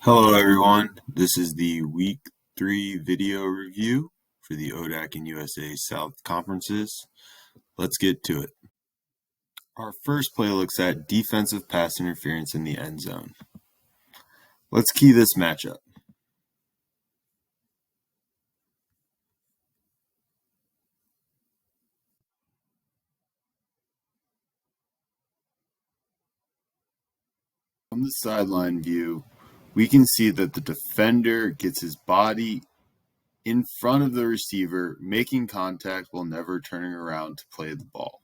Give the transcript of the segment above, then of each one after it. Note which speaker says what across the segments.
Speaker 1: Hello everyone, this is the Week 3 video review for the ODAC and USA South Conferences. Let's get to it. Our first play looks at defensive pass interference in the end zone. Let's key this matchup. From the sideline view, we can see that the defender gets his body in front of the receiver, making contact while never turning around to play the ball.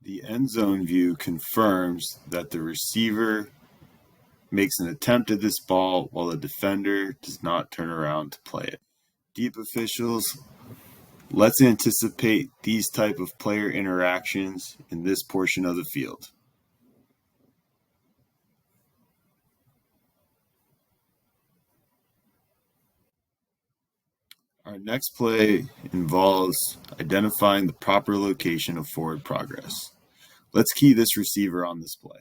Speaker 1: The end zone view confirms that the receiver makes an attempt at this ball while the defender does not turn around to play it. Deep officials, let's anticipate these type of player interactions in this portion of the field. Our next play involves identifying the proper location of forward progress. Let's key this receiver on this play.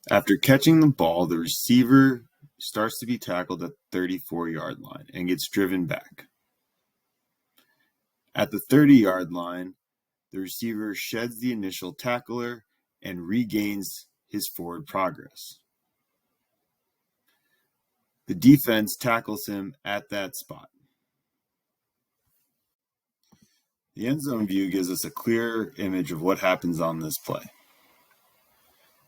Speaker 1: After catching the ball, the receiver starts to be tackled at the 34-yard line and gets driven back. At the 30-yard line, the receiver sheds the initial tackler and regains his forward progress. The defense tackles him at that spot. The end zone view gives us a clear image of what happens on this play.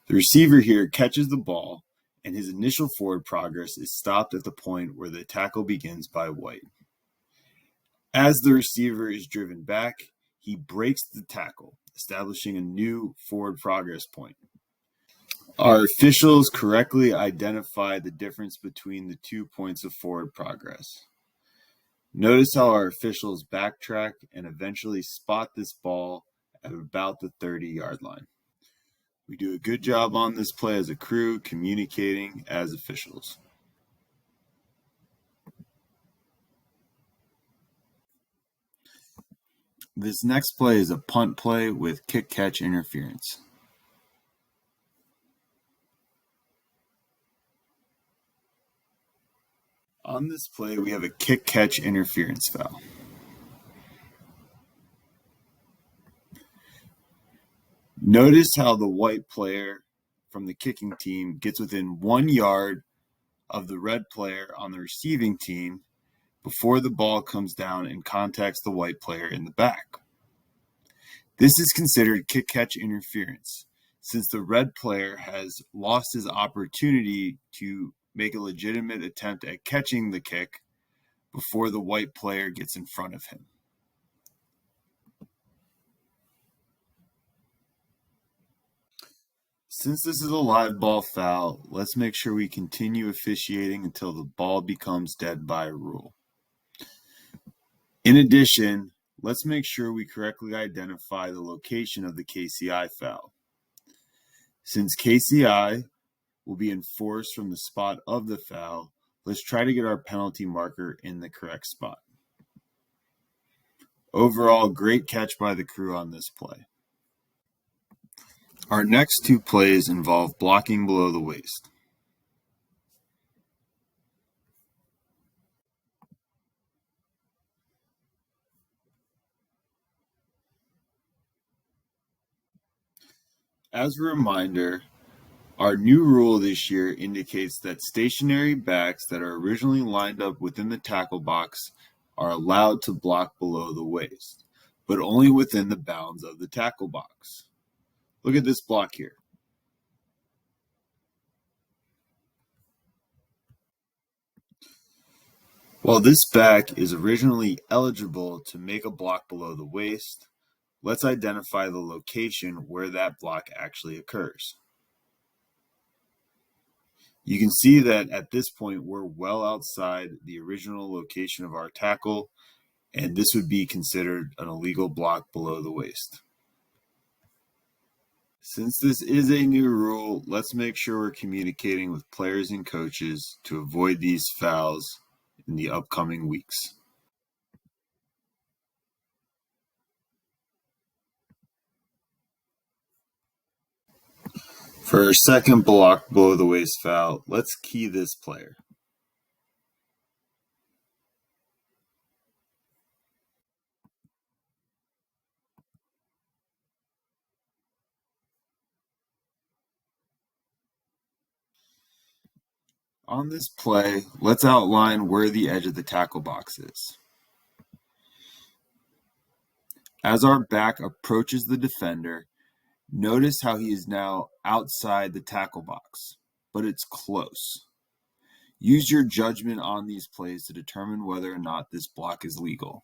Speaker 1: The receiver here catches the ball, and his initial forward progress is stopped at the point where the tackle begins by White. As the receiver is driven back, he breaks the tackle, establishing a new forward progress point. Our officials correctly identify the difference between the 2 points of forward progress. Notice how our officials backtrack and eventually spot this ball at about the 30-yard line. We do a good job on this play as a crew, communicating as officials. This next play is a punt play with kick-catch interference. On this play, we have a kick-catch interference foul. Notice how the white player from the kicking team gets within 1 yard of the red player on the receiving team before the ball comes down and contacts the white player in the back. This is considered kick-catch interference, since the red player has lost his opportunity to make a legitimate attempt at catching the kick before the white player gets in front of him. Since this is a live ball foul, let's make sure we continue officiating until the ball becomes dead by rule. In addition, let's make sure we correctly identify the location of the KCI foul. Since KCI will be enforced from the spot of the foul, let's try to get our penalty marker in the correct spot. Overall, great catch by the crew on this play. Our next two plays involve blocking below the waist. As a reminder, our new rule this year indicates that stationary backs that are originally lined up within the tackle box are allowed to block below the waist, but only within the bounds of the tackle box. Look at this block here. While this back is originally eligible to make a block below the waist, let's identify the location where that block actually occurs. You can see that at this point we're well outside the original location of our tackle, and this would be considered an illegal block below the waist. Since this is a new rule, let's make sure we're communicating with players and coaches to avoid these fouls in the upcoming weeks. For our second block below the waist foul, let's key this player. On this play, let's outline where the edge of the tackle box is. As our back approaches the defender, notice how he is now outside the tackle box, but it's close. Use your judgment on these plays to determine whether or not this block is legal.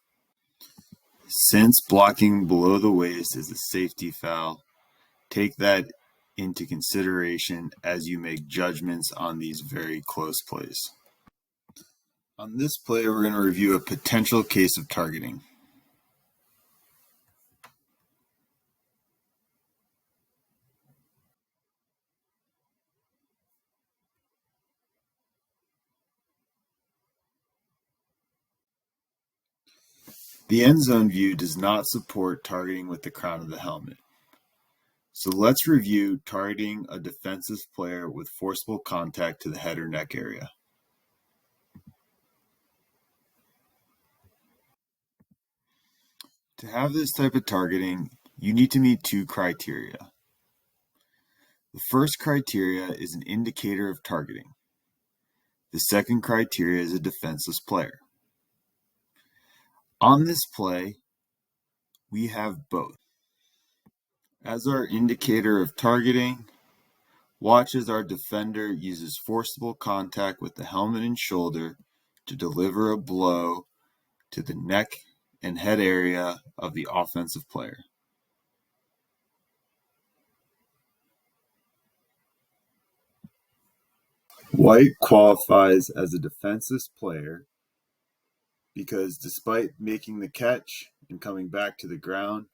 Speaker 1: Since blocking below the waist is a safety foul, take that into consideration as you make judgments on these very close plays. On this play, we're going to review a potential case of targeting. The end zone view does not support targeting with the crown of the helmet. So let's review targeting a defensive player with forcible contact to the head or neck area. To have this type of targeting, you need to meet two criteria. The first criteria is an indicator of targeting. The second criteria is a defenseless player. On this play, we have both. As our indicator of targeting, watch as our defender uses forcible contact with the helmet and shoulder to deliver a blow to the neck and head area of the offensive player. White qualifies as a defensive player because despite making the catch and coming back to the ground,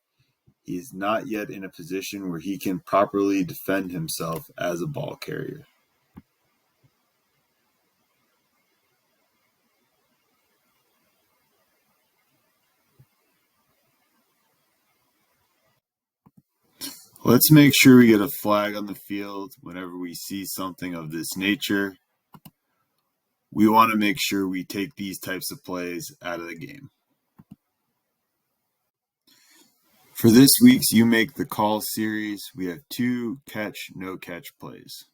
Speaker 1: he is not yet in a position where he can properly defend himself as a ball carrier. Let's make sure we get a flag on the field whenever we see something of this nature. We want to make sure we take these types of plays out of the game. For this week's You Make the Call series, we have 2 catch, no catch plays.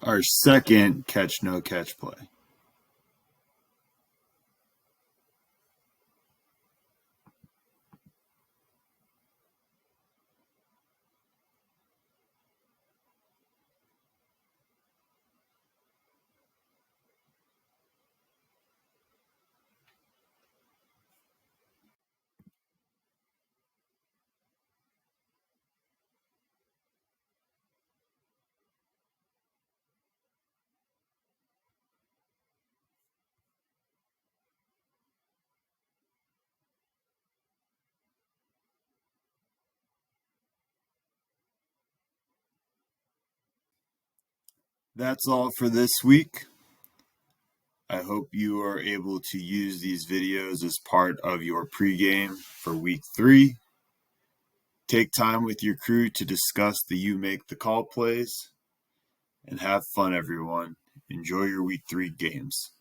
Speaker 1: Our second catch, no catch play. That's all for this week. I hope you are able to use these videos as part of your pregame for week 3. Take time with your crew to discuss the You Make the Call plays, and have fun, everyone. Enjoy your week 3 games.